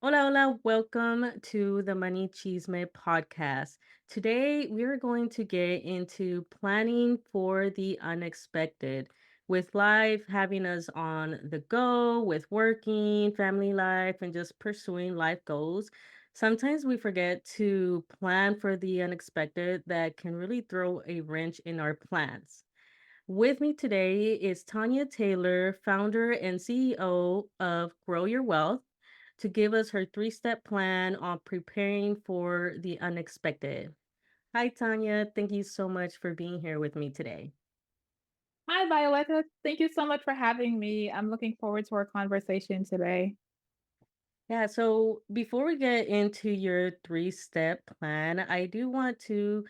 Hola, hola. Welcome to the Money Chisme podcast. Today, we're going to get into planning for the unexpected. With life having us on the go, with working, family life, and just pursuing life goals, sometimes we forget to plan for the unexpected that can really throw a wrench in our plans. With me today is Tanya Taylor, founder and CEO of Grow Your Wealth, to give us her three-step plan on preparing for the unexpected. Hi, Tanya. Thank you so much for being here with me today. Hi, Violetta. Thank you so much for having me. I'm looking forward to our conversation today. Yeah, so before we get into your three-step plan, I do want to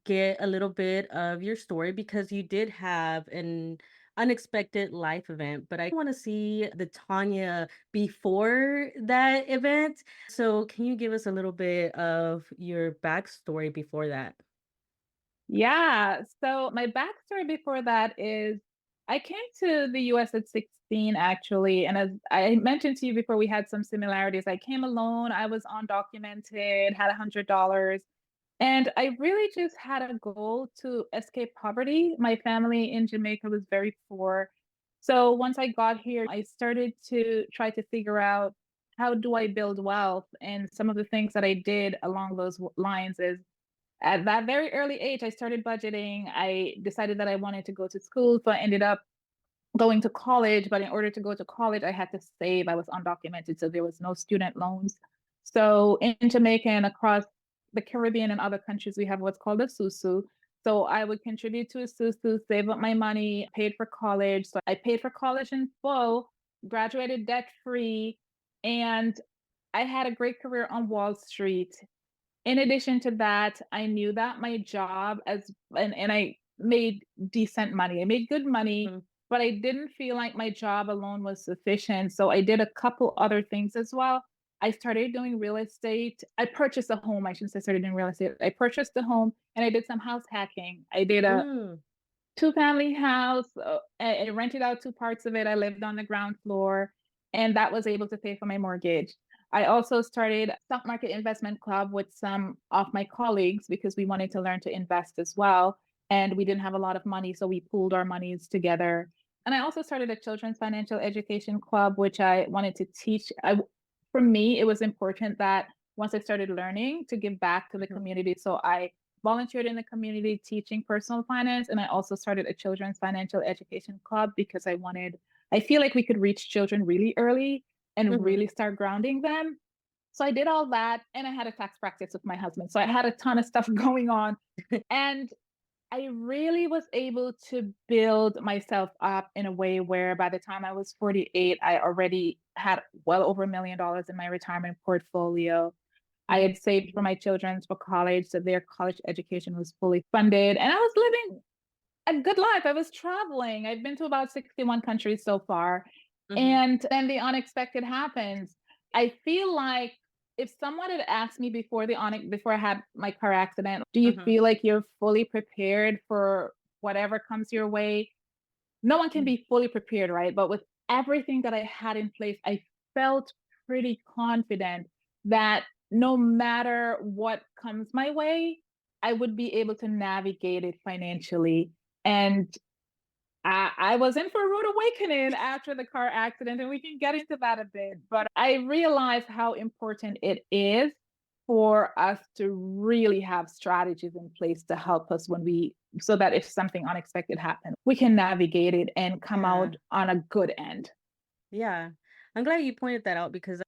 get a little bit of your story because you did have an unexpected life event, but I want to see the Tanya before that event. So can you give us a little bit of your backstory before that? Yeah, so my backstory before that is I came to the US at 16, actually. And as I mentioned to you before, we had some similarities. I came alone, I was undocumented, had $100. And I really just had a goal to escape poverty. My family in Jamaica was very poor. So once I got here, I started to try to figure out how do I build wealth? And some of the things that I did along those lines is at that very early age, I started budgeting. I decided that I wanted to go to school. So I ended up going to college. But in order to go to college, I had to save. I was undocumented. So there was no student loans. So in Jamaica and across the Caribbean and other countries, we have what's called a susu. So I would contribute to a susu, save up my money, paid for college. So I paid for college in full, graduated debt free, and I had a great career on Wall Street. In addition to that, I knew that my job and I made decent money. I made good money, Mhm. but I didn't feel like my job alone was sufficient. So I did a couple other things as well. I started doing real estate. I purchased a home. I shouldn't say started doing real estate. I purchased a home and I did some house hacking. I did a Mm. two-family house. I rented out two parts of it. I lived on the ground floor, and that was able to pay for my mortgage. I also started a stock market investment club with some of my colleagues because we wanted to learn to invest as well. And we didn't have a lot of money, so we pooled our monies together. And I also started a children's financial education club, which I wanted to teach. For me, it was important that once I started learning to give back to the Mhm. community. So I volunteered in the community teaching personal finance. And I also started a children's financial education club because I feel like we could reach children really early and Mhm. really start grounding them. So I did all that and I had a tax practice with my husband. So I had a ton of stuff going on. And I really was able to build myself up in a way where by the time I was 48, I already had well over $1 million in my retirement portfolio. I had saved for my children for college, so their college education was fully funded. And I was living a good life. I was traveling. I've been to about 61 countries so far. Mhm. And then the unexpected happens. I feel like if someone had asked me before I had my car accident, do you Mhm. feel like you're fully prepared for whatever comes your way? No one can Mhm. be fully prepared, right? But with everything that I had in place, I felt pretty confident that no matter what comes my way, I would be able to navigate it financially. And I was in for a rude awakening after the car accident, and we can get into that a bit. But I realized how important it is for us to really have strategies in place to help us so that if something unexpected happens, we can navigate it and come Yeah. out on a good end. Yeah. I'm glad you pointed that out because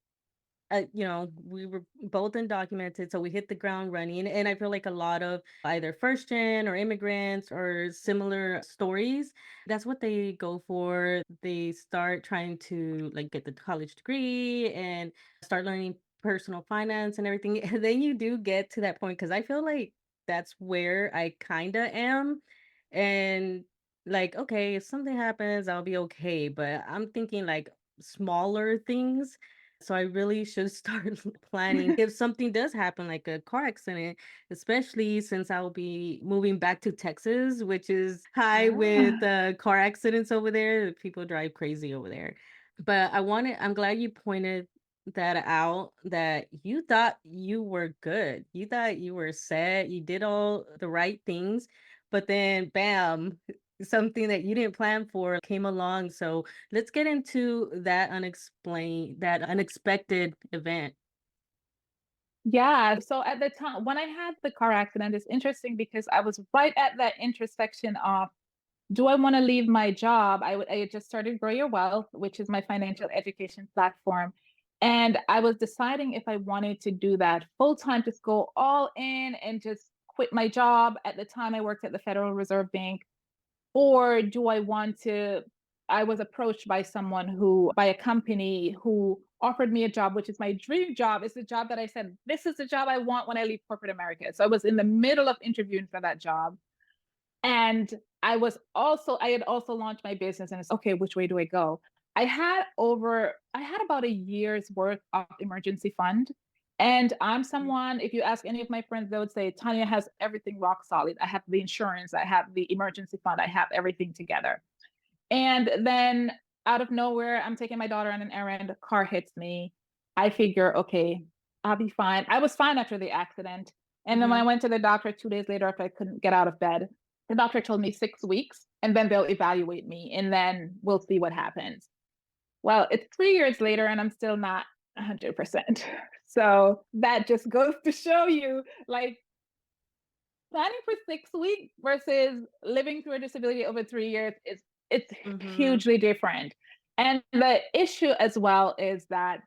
we were both undocumented, so we hit the ground running. And I feel like a lot of either first gen or immigrants or similar stories, that's what they go for. They start trying to like get the college degree and start learning personal finance and everything. And then you do get to that point because I feel like that's where I kind of am. And like, okay, if something happens, I'll be okay. But I'm thinking like smaller things, so I really should start planning if something does happen, like a car accident, especially since I'll be moving back to Texas, which is high with Ah. car accidents over there. People drive crazy over there. But I'm glad you pointed that out that you thought you were good. You thought you were set. You did all the right things, but then bam, something that you didn't plan for came along. So let's get into that unexpected event. Yeah. So at the time when I had the car accident, it's interesting because I was right at that intersection of, do I want to leave my job? I had just started Grow Your Wealth, which is my financial education platform. And I was deciding if I wanted to do that full time, just go all in and just quit my job. At the time, I worked at the Federal Reserve Bank. Or do I want to? I was approached by by a company who offered me a job, which is my dream job. It's the job that I said, this is the job I want when I leave corporate America. So I was in the middle of interviewing for that job. And I had also launched my business and it's okay, which way do I go? I had about a year's worth of emergency fund. And I'm Mm. someone, if you ask any of my friends, they would say, Tanya has everything rock solid. I have the insurance, I have the emergency fund, I have everything together. And then out of nowhere, I'm taking my daughter on an errand, a car hits me. I figure, okay, I'll be fine. I was fine after the accident. And then when I Mhm. went to the doctor 2 days later, if I couldn't get out of bed, the doctor told me 6 weeks and then they'll evaluate me and then we'll see what happens. Well, it's 3 years later and I'm still not 100%. So that just goes to show you, like, planning for 6 weeks versus living through a disability over 3 years is it's Mhm. hugely different. And the issue as well is that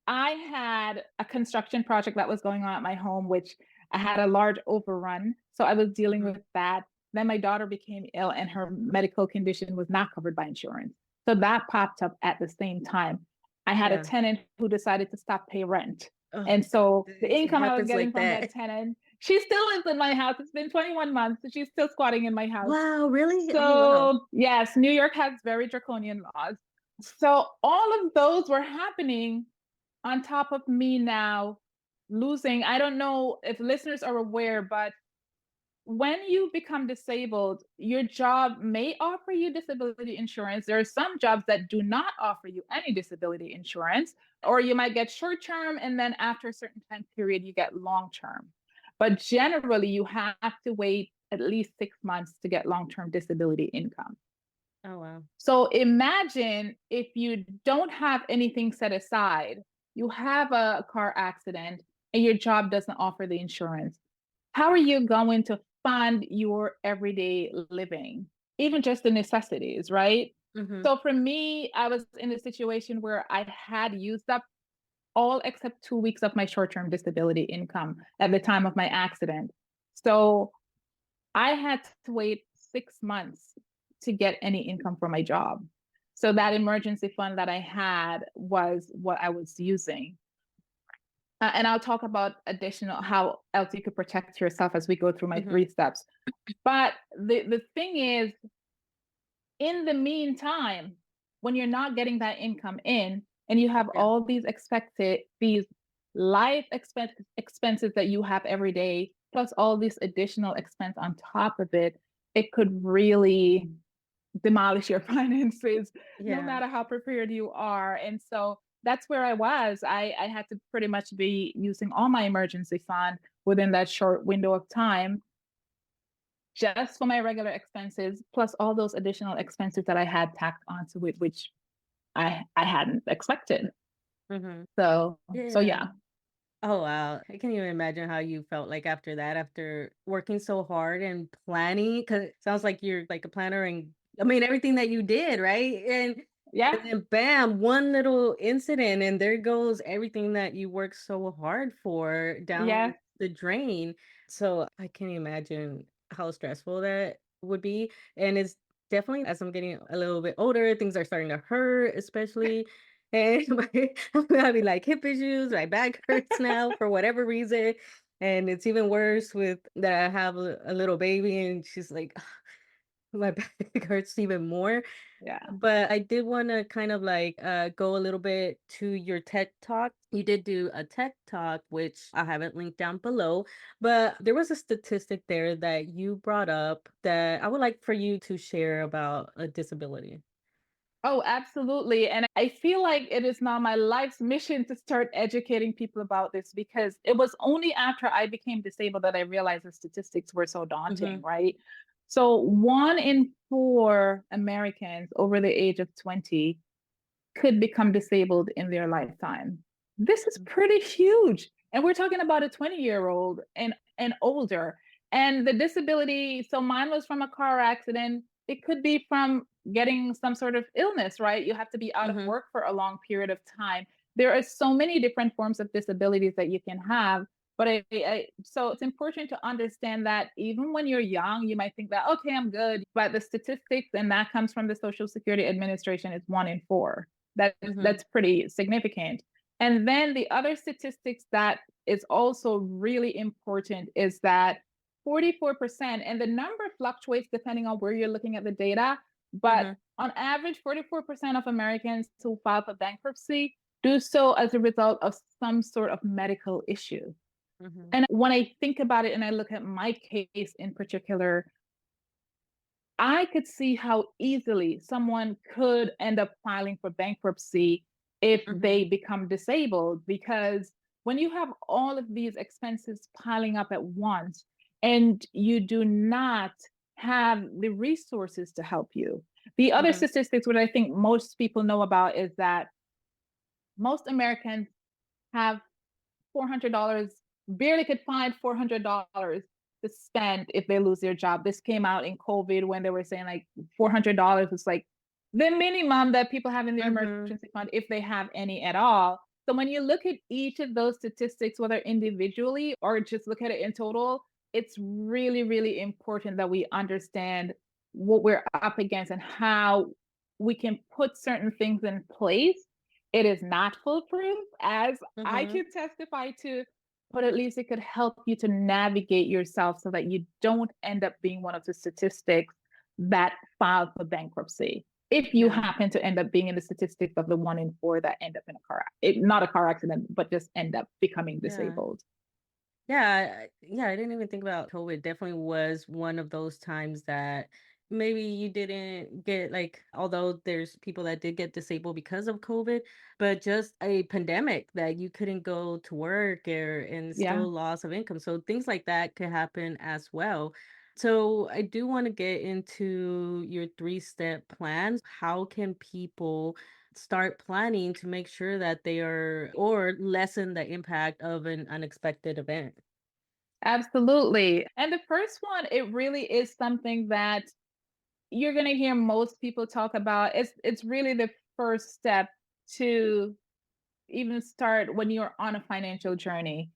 I had a construction project that was going on at my home, which I had a large overrun. So I was dealing Mhm. with that. Then my daughter became ill and her medical condition was not covered by insurance. So that popped up at the same time. I had a Yeah. tenant who decided to stop pay rent. Oh, And so the it income I was happens getting like from that. that tenant, she still lives in my house. It's been 21 months, so she's still squatting in my house. Wow, really? Oh, wow. So, yes, New York has very draconian laws. So, all of those were happening on top of me now losing. I don't know if listeners are aware, but when you become disabled, your job may offer you disability insurance. There are some jobs that do not offer you any disability insurance, or you might get short term, and then after a certain time period, you get long term. But generally, you have to wait at least 6 months to get long term disability income. Oh, wow. So imagine if you don't have anything set aside, you have a car accident, and your job doesn't offer the insurance. How are you going to fund your everyday living? Even just the necessities, right? Mhm. So for me, I was in a situation where I had used up all except 2 weeks of my short term disability income at the time of my accident. So I had to wait 6 months to get any income from my job. So that emergency fund that I had was what I was using. And I'll talk about additional how else you could protect yourself as we go through my Mhm. 3 steps. But the thing is, in the meantime, when you're not getting that income in and you have Yeah. all these expenses that you have every day, plus all this additional expense on top of it, it could really demolish your finances no Yeah. matter how prepared you are. And so that's where I was. I had to pretty much be using all my emergency fund within that short window of time just for my regular expenses, plus all those additional expenses that I had tacked onto it, which I hadn't expected. Mhm. So Yeah. yeah. Oh, wow. I can't even imagine how you felt like after that, after working so hard and planning. Because it sounds like you're like a planner and I mean everything that you did, right? And Yeah. then bam, one little incident and there goes everything that you worked so hard for down Yeah. the drain. So I can't imagine how stressful that would be. And it's definitely as I'm getting a little bit older, things are starting to hurt, especially and I'm having like hip issues, my back hurts now for whatever reason. And it's even worse with that I have a little baby and she's like, my back hurts even more. Yeah. But I did want to kind of like go a little bit to your TED talk. You did do a TED talk, which I haven't linked down below, but there was a statistic there that you brought up that I would like for you to share about a disability. Oh, absolutely. And I feel like it is now my life's mission to start educating people about this because it was only after I became disabled that I realized the statistics were so daunting, Mhm, right? So, 1 in 4 Americans over the age of 20 could become disabled in their lifetime. This is mm, pretty huge. And we're talking about a 20-year-old and older. And the disability, so mine was from a car accident. It could be from getting some sort of illness, right? You have to be out of mhm, work for a long period of time. There are so many different forms of disabilities that you can have. But so it's important to understand that even when you're young, you might think that, okay, I'm good. But the statistics, and that comes from the Social Security Administration, is 1 in 4. mhm, That's pretty significant. And then the other statistics that is also really important is that 44%, and the number fluctuates depending on where you're looking at the data, but mhm, on average, 44% of Americans who file for bankruptcy do so as a result of some sort of medical issue. mhm, And when I think about it and I look at my case in particular, I could see how easily someone could end up filing for bankruptcy if they mhm, become disabled, because when you have all of these expenses piling up at once and you do not have the resources to help you. The other mhm, statistics, what I think most people know about, is that most Americans have $400, barely could find $400 to spend if they lose their job. This came out in COVID when they were saying like $400 was like the minimum that people have in their mhm. emergency fund if they have any at all. So when you look at each of those statistics, whether individually or just look at it in total, it's really, really important that we understand what we're up against and how we can put certain things in place. It is not foolproof, as I Mhm. can testify to, but at least it could help you to navigate yourself so that you don't end up being one of the statistics that filed for bankruptcy. If you Yeah. happen to end up being in the statistics of the 1 in 4 that end up in a not a car accident, but just end up becoming Yeah. disabled. Yeah, I didn't even think about COVID. Definitely was one of those times that maybe you didn't get like, although there's people that did get disabled because of COVID, but just a pandemic that you couldn't go to work or and Yeah. still loss of income. So things like that could happen as well. So I do want to get into your three-step plans. How can people start planning to make sure that they are or lessen the impact of an unexpected event? Absolutely. And the first one, it really is something that you're going to hear most people talk about. It's really the first step to even start when you're on a financial journey.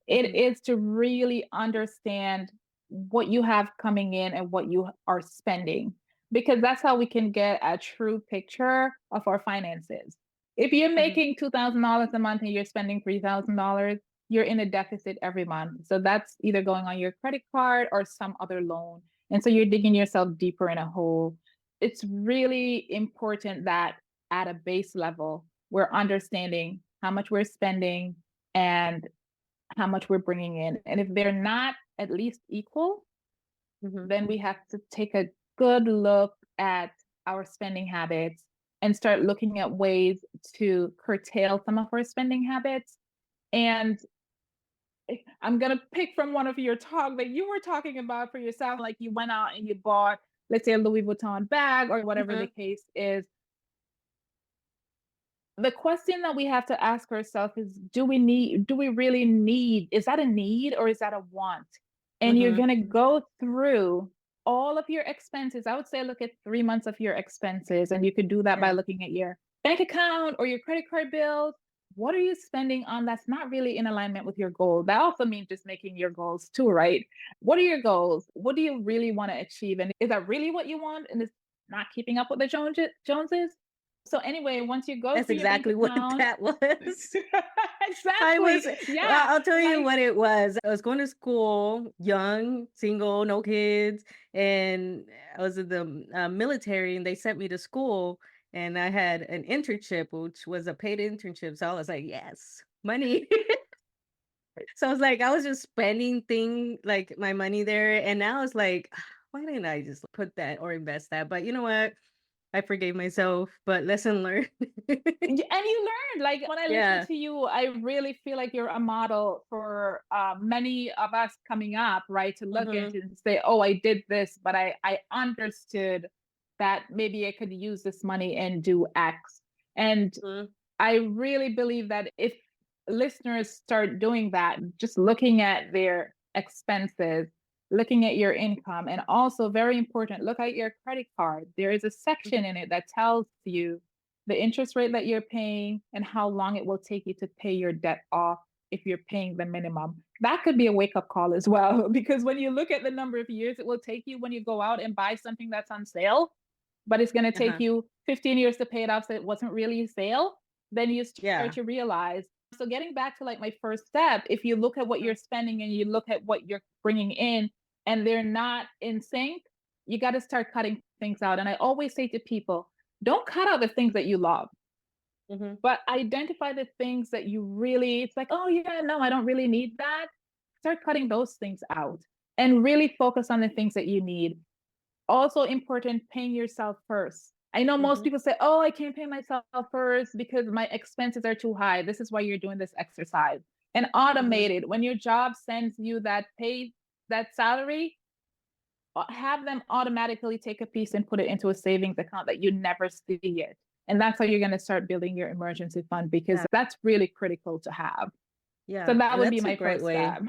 It Mhm, is to really understand what you have coming in and what you are spending, because that's how we can get a true picture of our finances. If you're mhm, making $2,000 a month and you're spending $3,000, you're in a deficit every month. So that's either going on your credit card or some other loan. And so you're digging yourself deeper in a hole. It's really important that at a base level, we're understanding how much we're spending and how much we're bringing in. And if they're not at least equal, mhm, then we have to take a good look at our spending habits and start looking at ways to curtail some of our spending habits. And I'm going to pick from one of your talk that you were talking about for yourself, like you went out and you bought, let's say, a Louis Vuitton bag or whatever the mhm, case is. The question that we have to ask ourselves is, do we really need, is that a need or is that a want? And you're mhm. going to go through all of your expenses. I would say look at 3 months of your expenses, and you could do that by Yeah, looking at your bank account or your credit card bills. What are you spending on that's not really in alignment with your goal? That also means just making your goals too, right? What are your goals? What do you really want to achieve? And is that really what you want? And is not keeping up with the Joneses? So anyway, once you go that's through your bank exactly what account, that was. I was exactly. well, Yeah. I'll tell you Like, what it was. I was going to school, young, single, no kids, and I was in the, military, and they sent me to school, and I had an internship, which was a paid internship, so I was like, "Yes, money." So I was like I was just spending like, my money there, and now it's like, "Why didn't I just put that or invest that?" But you know what? I forgave myself, but lesson learned. And you learned, like, when I listen Yeah. to you, I really feel like you're a model for many of us coming up, right? To look Mhm, into and say, oh, I did this, but I understood that maybe I could use this money and do X. And mhm, I really believe that if listeners start doing that, just looking at their expenses, looking at your income, and also very important, look at your credit card. There is a section mhm. in it that tells you the interest rate that you're paying and how long it will take you to pay your debt off if you're paying the minimum. That could be a wake up call as well, because when you look at the number of years it will take you when you go out and buy something that's on sale, but it's going to take Uh-huh. you 15 years to pay it off, so it wasn't really a sale, then you start Yeah. to realize. So, getting back to like my first step, if you look at what Mhm, you're spending and you look at what you're bringing in and they're not in sync, you got to start cutting things out. And I always say to people, don't cut out the things that you love, mhm. but identify the things that you really, it's like, oh, yeah, no, I don't really need that. Start cutting those things out and really focus on the things that you need. Also important, paying yourself first. I know most Mhm, people say, oh, I can't pay myself first because my expenses are too high. This is why you're doing this exercise. And mhm. automate it. When your job sends you that salary, have them automatically take a piece and put it into a savings account that you never see it. And that's how you're going to start building your emergency fund, because Yeah, that's really critical to have. So yeah, that and would be that's a my great first way. step.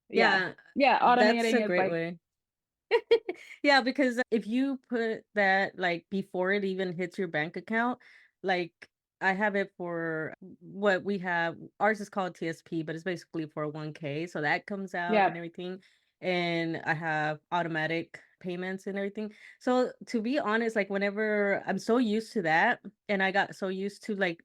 Yeah. Yeah, Yeah. that's a Automating is great like, way. Yeah, because if you put that, like, before it even hits your bank account, like, I have it for what we have ours is called TSP, but it's basically for a 1K, so that comes out yeah, and everything, and I have automatic payments and everything. So, to be honest, like, whenever I'm so used to that, and I got so used to, like,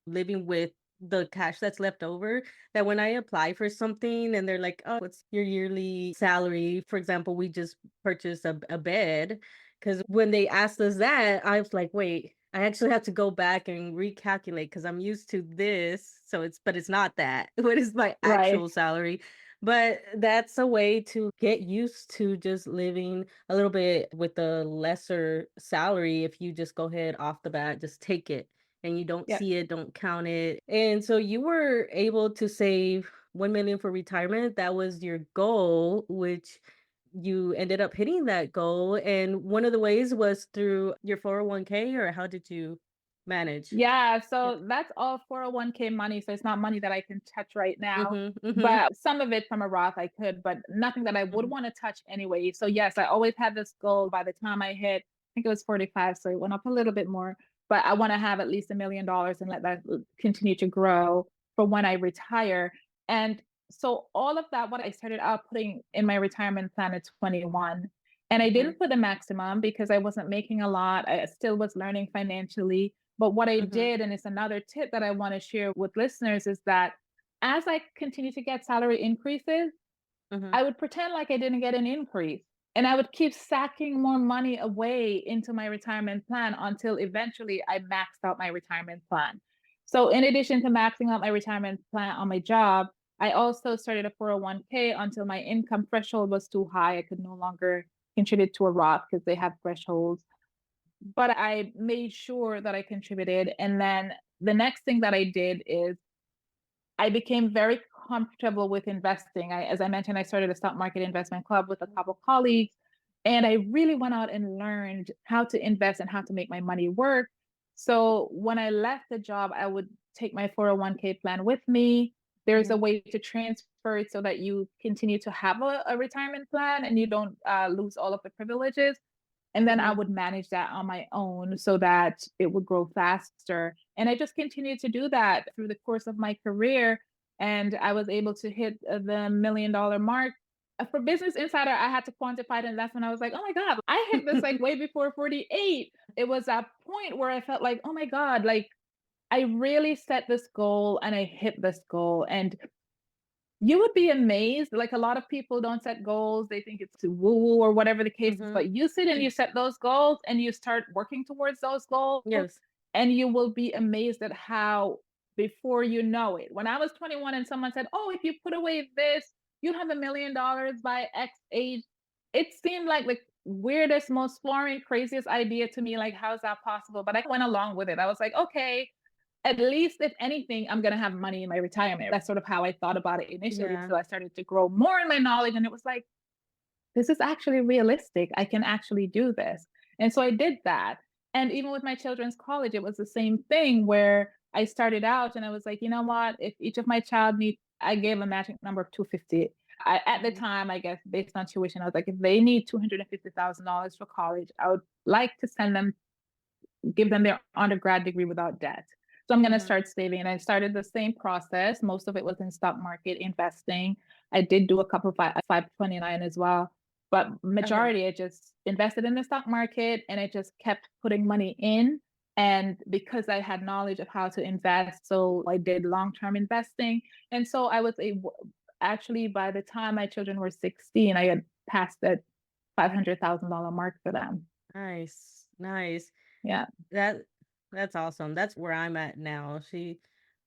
living with the cash that's left over, that when I apply for something and they're like, "Oh, what's your yearly salary?" For example, we just purchased a bed, because when they asked us that, I was like, "Wait, I actually have to go back and recalculate because I'm used to this, so it's not that. What is my right. actual salary?" But that's a way to get used to just living a little bit with a lesser salary if you just go ahead off the bat, just take it and you don't Yeah. see it, don't count it. And so you were able to save 1 million for retirement. That was your goal, which you ended up hitting that goal. And one of the ways was through your 401k, or how did you manage? Yeah, Yeah. so that's all 401k money, so it's not money that I can touch right now, Mhm. Mhm. but some of it from a Roth I could, but nothing that I would Mhm. wanna touch anyway. So yes, I always had this goal by the time I hit, I think it was 45, so it went up a little bit more, but I wanna have at least $1 million and let that continue to grow for when I retire. And so all of that, what I started out putting in my retirement plan at 21, and I Mhm. didn't put a maximum because I wasn't making a lot. I still was learning financially. But what I Mhm. did, and it's another tip that I want to share with listeners, is that as I continue to get salary increases, Mhm. I would pretend like I didn't get an increase. And I would keep sacking more money away into my retirement plan until eventually I maxed out my retirement plan. So, in addition to maxing out my retirement plan on my job, I also started a 401k until my income threshold was too high. I could no longer contribute to a Roth because they have thresholds, but I made sure that I contributed. And then the next thing that I did is I became very comfortable with investing. As I mentioned, I started a stock market investment club with a couple of colleagues, and I really went out and learned how to invest and how to make my money work. So when I left the job, I would take my 401k plan with me. There's a Mhm. way to transfer it so that you continue to have a retirement plan and you don't lose all of the privileges. And then I Mhm. would manage that on my own so that it would grow faster. And I just continued to do that through the course of my career. And I was able to hit the $1 million mark. For Business Insider, I had to quantify it. And that's when I was like, oh my God, I hit this like way before 48. It was a point where I felt like, oh my God, like I really set this goal and I hit this goal. And you would be amazed. Like, a lot of people don't set goals. They think it's too woo-woo or whatever the case is, Mhm. but you sit and you set those goals and you start working towards those goals, Yes. and you will be amazed at how before you know it. When I was 21 and someone said, "Oh, if you put away this, you'll have $1 million by X age." It seemed like weirdest, most foreign, craziest idea to me. Like, how is that possible? But I went along with it. I was like, okay, at least if anything, I'm gonna have money in my retirement. That's sort of how I thought about it initially. Yeah. So I started to grow more in my knowledge, and it was like, this is actually realistic. I can actually do this. And so I did that. And even with my children's college, it was the same thing where I started out and I was like, you know what? If each of my child needs, I gave a magic number of 250. At the Mhm. time, I guess based on tuition, I was like, if they need $250,000 for college, I would like to send them, give them their undergrad degree without debt. So I'm going to Mhm. start saving. And I started the same process. Most of it was in stock market investing. I did do a couple of 529 as well, but Uh-huh. majority I just invested in the stock market and I just kept putting money in. And because I had knowledge of how to invest, so I did long-term investing. And so I was able, actually, by the time my children were 16, I had passed that $500,000 mark for them. Nice. Nice. Yeah, That that's awesome. That's where I'm at now.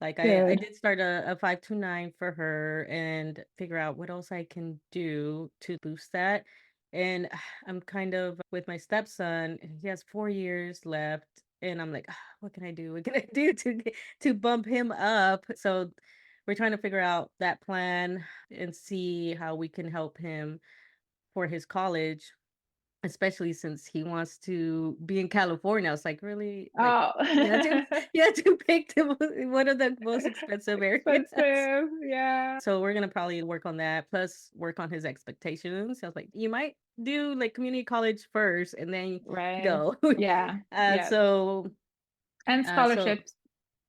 I good. did start a 529 for her and figure out what else I can do to boost that. And I'm kind of with my stepson, and he has 4 years left and I'm like, what can I do? What can I do to bump him up? So we're trying to figure out that plan and see how we can help him for his college. Especially since he wants to be in California. It's like, really? Like, Oh, you had to you had to pick one of the most expensive areas. expensive. Yeah. So we're gonna probably work on that, plus work on his expectations. I was like, you might do like community college first and then Right. go. Yeah. Uh, Yeah. so And so scholarships.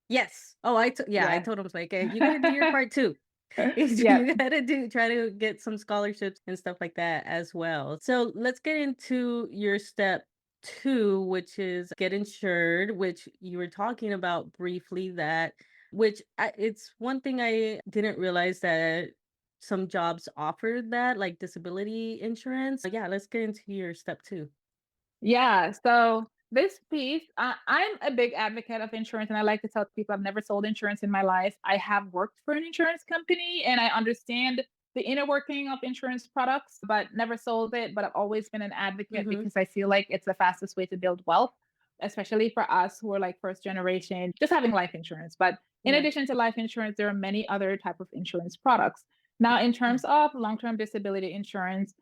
yes. Yeah, I Yeah. told him, I was like, you gotta do your part too. You Yep. gotta try to get some scholarships and stuff like that as well. So let's get into your step two, which is get insured, which you were talking about briefly. It's one thing I didn't realize that some jobs offer that, like disability insurance. Yeah, let's get into your step two. Yeah. So this piece, I'm a big advocate of insurance, and I like to tell people I've never sold insurance in my life. I have worked for an insurance company, and I understand the inner working of insurance products, but never sold it. But I've always been an advocate Mm-hmm. because I feel like it's the fastest way to build wealth, especially for us who are like first generation, just having life insurance. But in Yeah. addition to life insurance, there are many other type of insurance products. Now, in Yeah. terms of long-term disability insurance,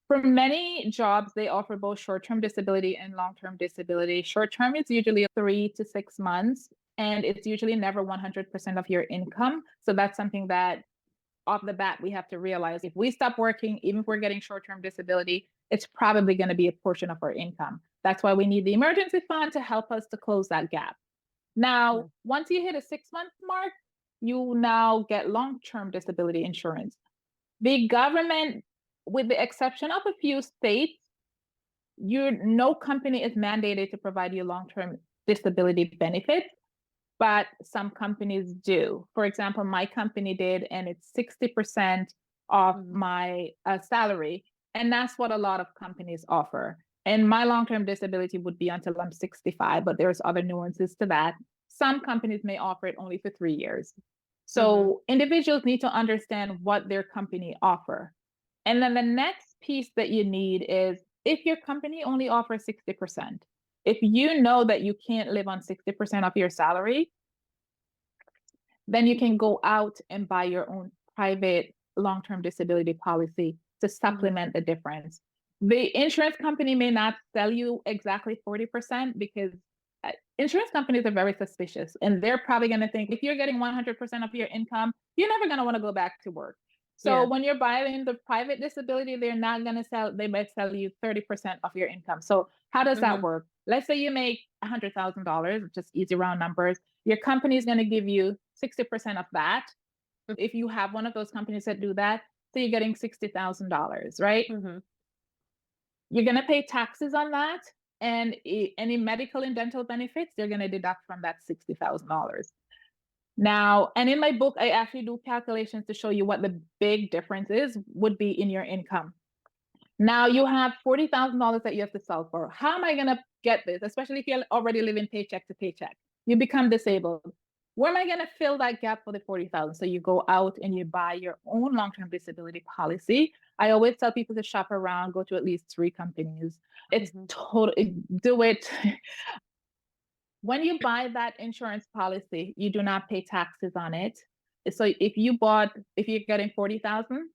for many jobs, they offer both short-term disability and long-term disability. Short-term is usually 3 to 6 months, and it's usually never 100% of your income. So that's something that off the bat we have to realize. If we stop working, even if we're getting short-term disability, it's probably going to be a portion of our income. That's why we need the emergency fund to help us to close that gap. Yeah. Now, once you hit a 6 month mark, you now get long-term disability insurance. The government, with the exception of a few states, no company is mandated to provide you long-term disability benefits, but some companies do. For example, my company did, and it's 60% of Mm-hmm. my salary. And that's what a lot of companies offer. And my long-term disability would be until I'm 65, but there's other nuances to that. Some companies may offer it only for 3 years. Mm-hmm. So individuals need to understand what their company offer. And then the next piece that you need is if your company only offers 60%, if you know that you can't live on 60% of your salary, then you can go out and buy your own private long-term disability policy to Mm-hmm. supplement the difference. The insurance company may not sell you exactly 40% because insurance companies are very suspicious and they're probably going to think if you're getting 100% of your income, you're never going to want to go back to work. So Yeah. when you're buying the private disability, they're not going to sell, they might sell you 30% of your income. So how does that Mm-hmm. work? Let's say you make $100,000, just easy round numbers. Your company is going to give you 60% of that. If you have one of those companies that do that, so you're getting $60,000, right? Mm-hmm. You're going to pay taxes on that. And any medical and dental benefits, they're going to deduct from that $60,000. Now, and in my book, I actually do calculations to show you what the big difference is, would be in your income. Now you have $40,000 that you have to sell for. How am I going to get this? Especially if you're already living paycheck to paycheck. You become disabled. where am I going to fill that gap for the 40,000? So you go out and you buy your own long-term disability policy. I always tell people to shop around, go to at least 3 companies. It's Mhm. totally do it. When you buy that insurance policy, you do not pay taxes on it. So if you're getting 40,000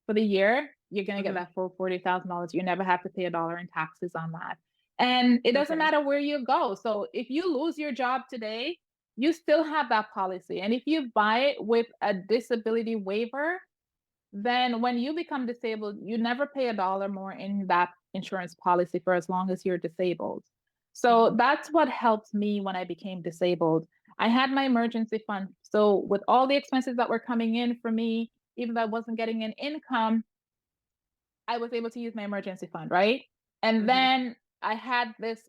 for the year, you're going to get Mhm. that full $40,000. You never have to pay a dollar in taxes on that. And it doesn't Okay. matter where you go. So if you lose your job today, you still have that policy. And if you buy it with a disability waiver, then when you become disabled, you never pay a dollar more in that insurance policy for as long as you're disabled. So Mhm. that's what helped me when I became disabled. I had my emergency fund. So with all the expenses that were coming in for me, even though I wasn't getting an income, I was able to use my emergency fund, right? And Mhm. then I had this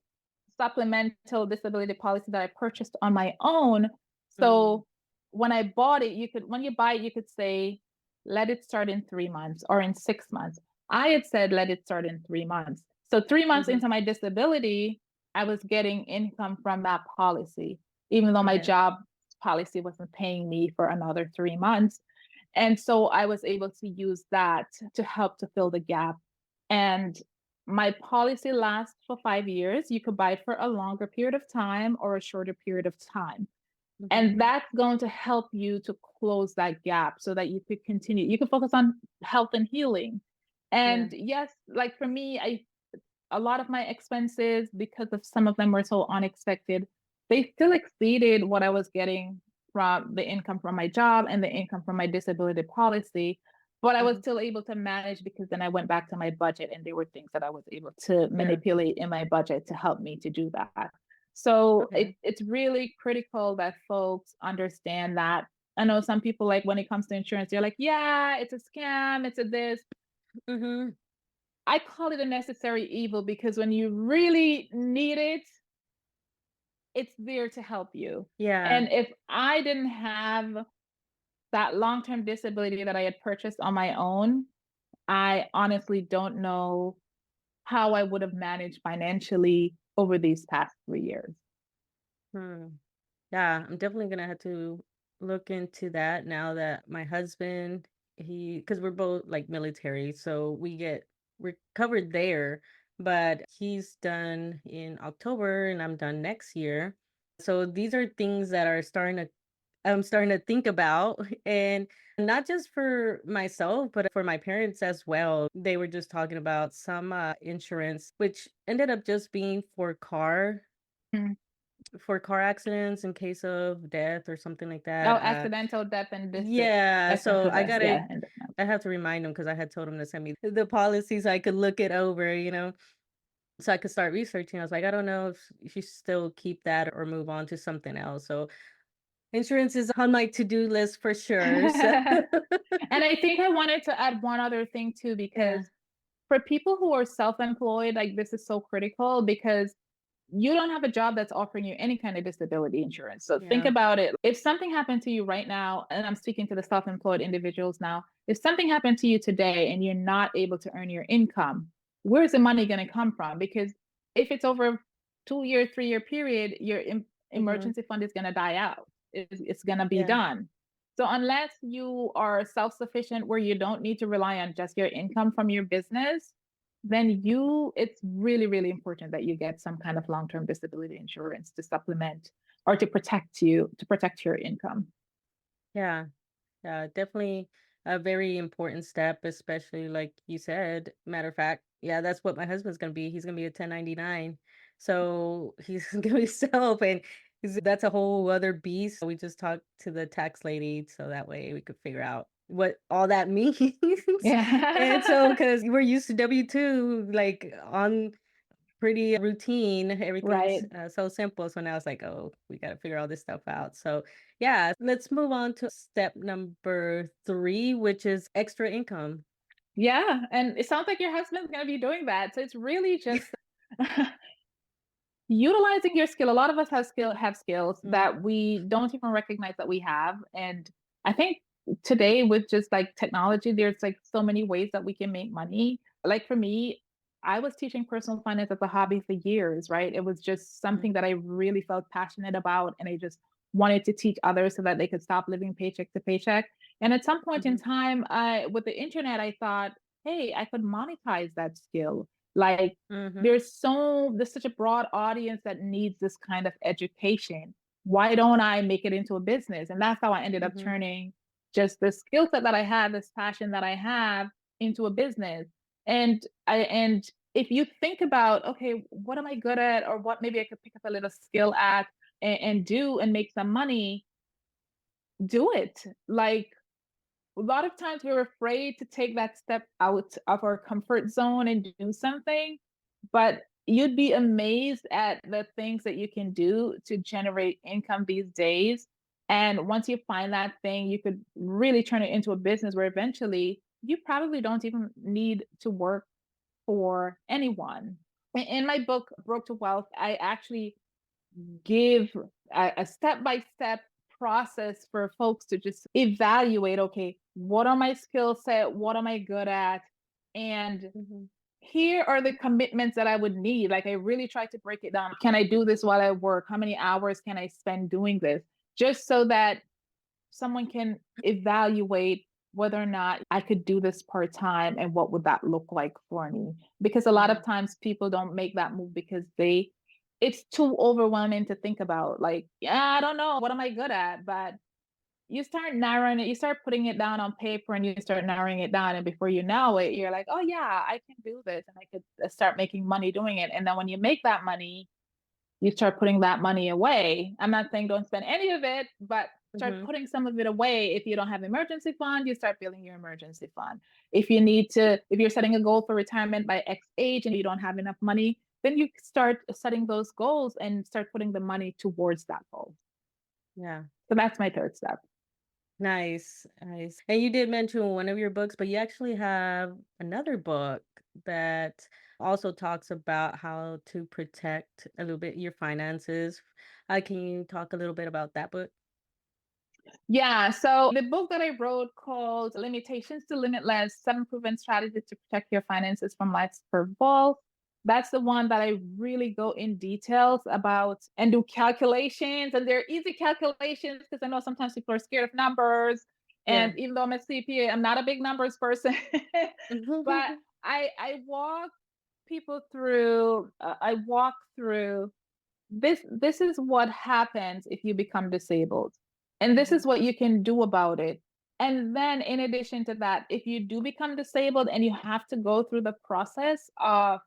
supplemental disability policy that I purchased on my own. Mm. So when I bought it, when you buy it, you could say, let it start in 3 months or in 6 months. I had said, let it start in 3 months. So 3 months Mhm. into my disability, I was getting income from that policy, even though my Okay. job policy wasn't paying me for another 3 months. And so I was able to use that to help to fill the gap. And my policy lasts for 5 years. You could buy it for a longer period of time or a shorter period of time. Mhm. And that's going to help you to close that gap so that you could continue. You can focus on health and healing. Yeah. And yes, like for me, a lot of my expenses, because of some of them were so unexpected, they still exceeded what I was getting from the income from my job and the income from my disability policy. But I was Mhm. still able to manage because then I went back to my budget and there were things that I was able to Yeah. manipulate in my budget to help me to do that. So Okay. it's really critical that folks understand that. I know some people, like when it comes to insurance, they're like, yeah, it's a scam, it's a this. Mhm. I call it a necessary evil because when you really need it, it's there to help you. Yeah. And if I didn't have that long term disability that I had purchased on my own, I honestly don't know how I would have managed financially over these past 3 years. Hmm. Yeah, I'm definitely gonna have to look into that now that my husband, because we're both like military, so we're covered there, but he's done in October and I'm done next year. So these are things that are I'm starting to think about, and not just for myself, but for my parents as well. They were just talking about some insurance, which ended up just being Mm. for car accidents in case of death or something like Oh, that. accidental death and Yeah, so accidental death. Yeah. And I have to remind him because I had told him to send me the policy so I could look it over, so I could start researching. I was like, I don't know if you should still keep that or move on to something else. So insurance is on my to-do list for sure. So and I think I wanted to add one other thing too, yeah. because for people who are self-employed, like this is so critical because you don't have a job that's offering you any kind of disability insurance. So think Yeah. about it. If something happened to you right now, and I'm speaking to the self-employed individuals now, if something happened to you today and you're not able to earn your income, where's the money going to come from? Because if it's over a 2 year, 3 year period, your Mhm. emergency fund is going to die out. It's going to be Yeah. done. So unless you are self-sufficient where you don't need to rely on just your income from your business, then it's really, really important that you get some kind of long-term disability insurance to supplement or to protect your income. Yeah. Yeah, definitely a very important step, especially like you said. Matter of fact, yeah, that's what my husband's gonna be. He's gonna be a 1099. So he's gonna be self, and that's a whole other beast. We just talked to the tax lady so that way we could figure out what all that means. And so, Yeah. because we're used to W-2, like on pretty routine. Everything's Right. so simple. So now it's like, oh, we got to figure all this stuff out. So, yeah, let's move on to step number three, which is extra income. Yeah. And it sounds like your husband's going to be doing that. So it's really just utilizing your skill. A lot of us have skills Mm, that we don't even recognize that we have. And I think today with just like technology, there's like so many ways that we can make money. Like for me, I was teaching personal finance as a hobby for years, right? It was just mhm, something that I really felt passionate about and I just wanted to teach others so that they could stop living paycheck to paycheck. And at some point in Mhm. time, with the internet, I thought, hey, I could monetize that skill. Like Mhm. there's such a broad audience that needs this kind of education. Why don't I make it into a business? And that's how I ended up Mhm. turning just the skill set that I had, this passion that I have into a business. And if you think about, okay, what am I good at, or what maybe I could pick up a little skill at and do and make some money, do it. Like a lot of times we're afraid to take that step out of our comfort zone and do something, but you'd be amazed at the things that you can do to generate income these days. And once you find that thing, you could really turn it into a business where eventually you probably don't even need to work for anyone. In my book, Broke to Wealth, I actually give a step-by-step process for folks to just evaluate, okay, what are my skill set? What am I good at? And Mhm. here are the commitments that I would need. Like I really try to break it down. Can I do this while I work? How many hours can I spend doing this? Just so that someone can evaluate whether or not I could do this part time and what would that look like for me. Because a lot of Mhm. times people don't make that move because it's too overwhelming to think about. Like, yeah, I don't know, what am I good at? But you start narrowing it, you start putting it down on paper and you start narrowing it down. And before you know it, you're like, oh yeah, I can do this and I could start making money doing it. And then when you make that money, you start putting that money away. I'm not saying don't spend any of it, but start Mhm. putting some of it away. If you don't have emergency fund, you start building your emergency fund. If you're setting a goal for retirement by X age and you don't have enough money, then you start setting those goals and start putting the money towards that goal. Yeah. So that's my third step. Nice, nice. And you did mention one of your books, but you actually have another book that also talks about how to protect a little bit your finances. Can you talk a little bit about that book? Yeah. So the book that I wrote called Limitations to Limitless: Seven Proven Strategies to Protect Your Finances from Life's Curveballs. That's the one that I really go in details about and do calculations. And they're easy calculations because I know sometimes people are scared of numbers. Yeah. And even though I'm a CPA, I'm not a big numbers person. But I walk people through, I walk through this is what happens if you become disabled, and this Mhm. is what you can do about it. And then in addition to that, if you do become disabled and you have to go through the process of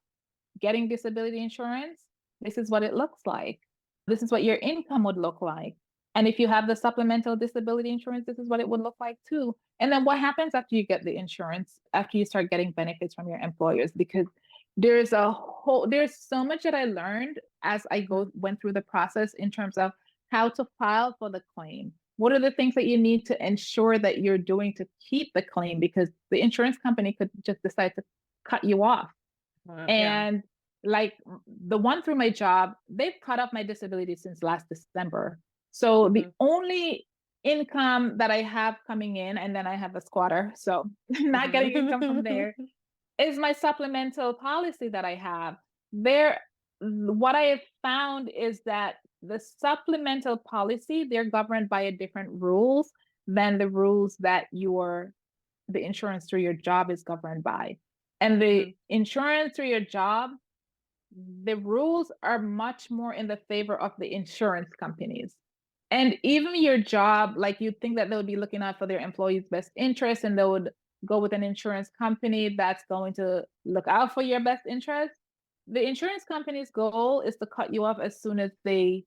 getting disability insurance, this is what it looks like. This is what your income would look like. And if you have the supplemental disability insurance, this is what it would look like too. And then what happens after you get the insurance, after you start getting benefits from your employers? Because there's so much that I learned as I Mhm. went through the process in terms of how to file for the claim. What are the things that you need to ensure that you're doing to keep the claim? Because the insurance company could just decide to cut you off. Yeah. And like the one through my job, they've cut off my disability since last December. So the Mhm. only income that I have coming in, and then I have a squatter, so not getting income from Mhm. there, is my supplemental policy that I have. There, what I have found is that the supplemental policy, they're governed by a different rules than the rules that the insurance through your job is governed by. And the Mhm. insurance through your job, the rules are much more in the favor of the insurance companies. And even your job, like you'd think that they would be looking out for their employees' best interest and they would go with an insurance company that's going to look out for your best interest. The insurance company's goal is to cut you off as soon as they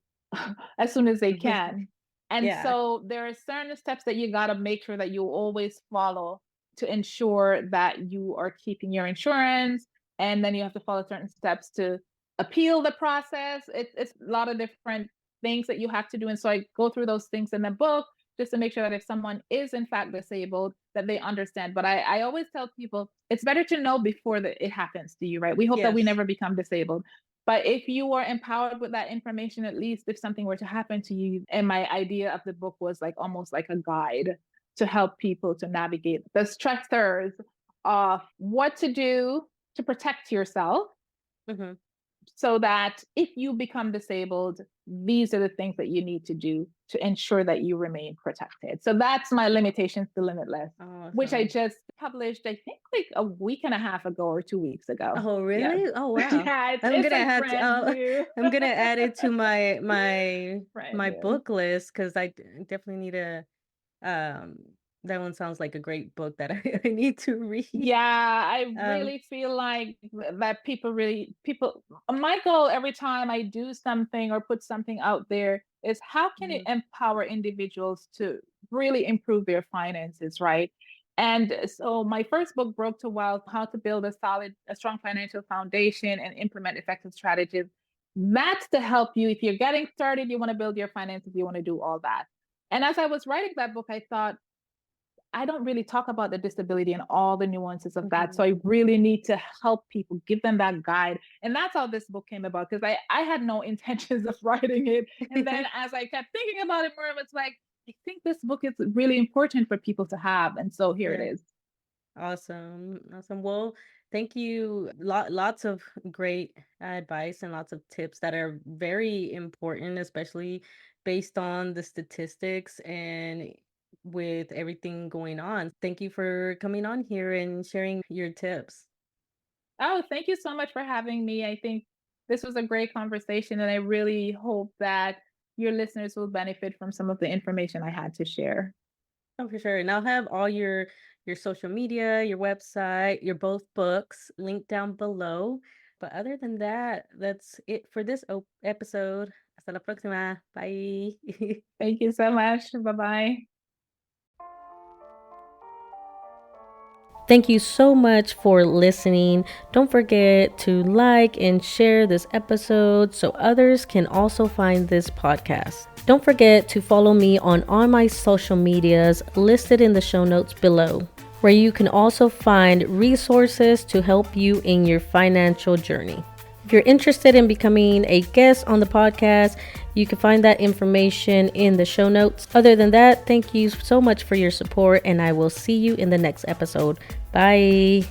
as soon as they can. And Yeah. so there are certain steps that you got to make sure that you always follow to ensure that you are keeping your insurance, and then you have to follow certain steps to appeal the process. It's a lot of different things that you have to do. And so I go through those things in the book just to make sure that if someone is in fact disabled, that they understand. But I always tell people it's better to know before that it happens to you, right? We hope that we Yes. never become disabled. But if you are empowered with that information, at least if something were to happen to you, and my idea of the book was like almost like a guide to help people to navigate the stressors of what to do to protect yourself Mhm. so that if you become disabled, these are the things that you need to do to ensure that you remain protected. So that's my Limitations to Limitless, which I Awesome. just published, I think like a week and a half ago or 2 weeks ago. Oh, Yeah. really? Oh, wow. Yeah, I'm it's gonna like have to. brand new. I'm gonna add it to Brand my new. book list because definitely need to. Um, that one sounds like a great book that I need to read. Yeah, I Um, really feel like that people my goal every time I do something or put something out there is how can it mhm, empower individuals to really improve their finances, right? And so my first book, Broke to Wealth, How to Build a Strong Financial Foundation and Implement Effective Strategies. That's to help you if you're getting started, you want to build your finances, you want to do all that. And as I was writing that book, I thought, I don't really talk about the disability and all the nuances of that. So mhm. I really need to help people, give them that guide. And that's how this book came about because I had no intentions of writing it. And then as I kept thinking about it more, it's like, I think this book is really important for people to have. And so here it Yeah. is. Awesome. Awesome. Well, thank you. Lots of great advice and lots of tips that are very important, especially based on the statistics and with everything going on. Thank you for coming on here and sharing your tips. Oh, thank you so much for having me. I think this was a great conversation, and I really hope that your listeners will benefit from some of the information I had to share. Oh, for sure. And I'll have all your social media, your website, your both books linked down below. But other than that, that's it for this episode. Hasta la próxima. Bye. Thank you so much. Bye bye. Thank you so much for listening. Don't forget to like and share this episode so others can also find this podcast. Don't forget to follow me on all my social medias listed in the show notes below, where you can also find resources to help you in your financial journey. If you're interested in becoming a guest on the podcast, you can find that information in the show notes. Other than that, thank you so much for your support, and I will see you in the next episode. Bye.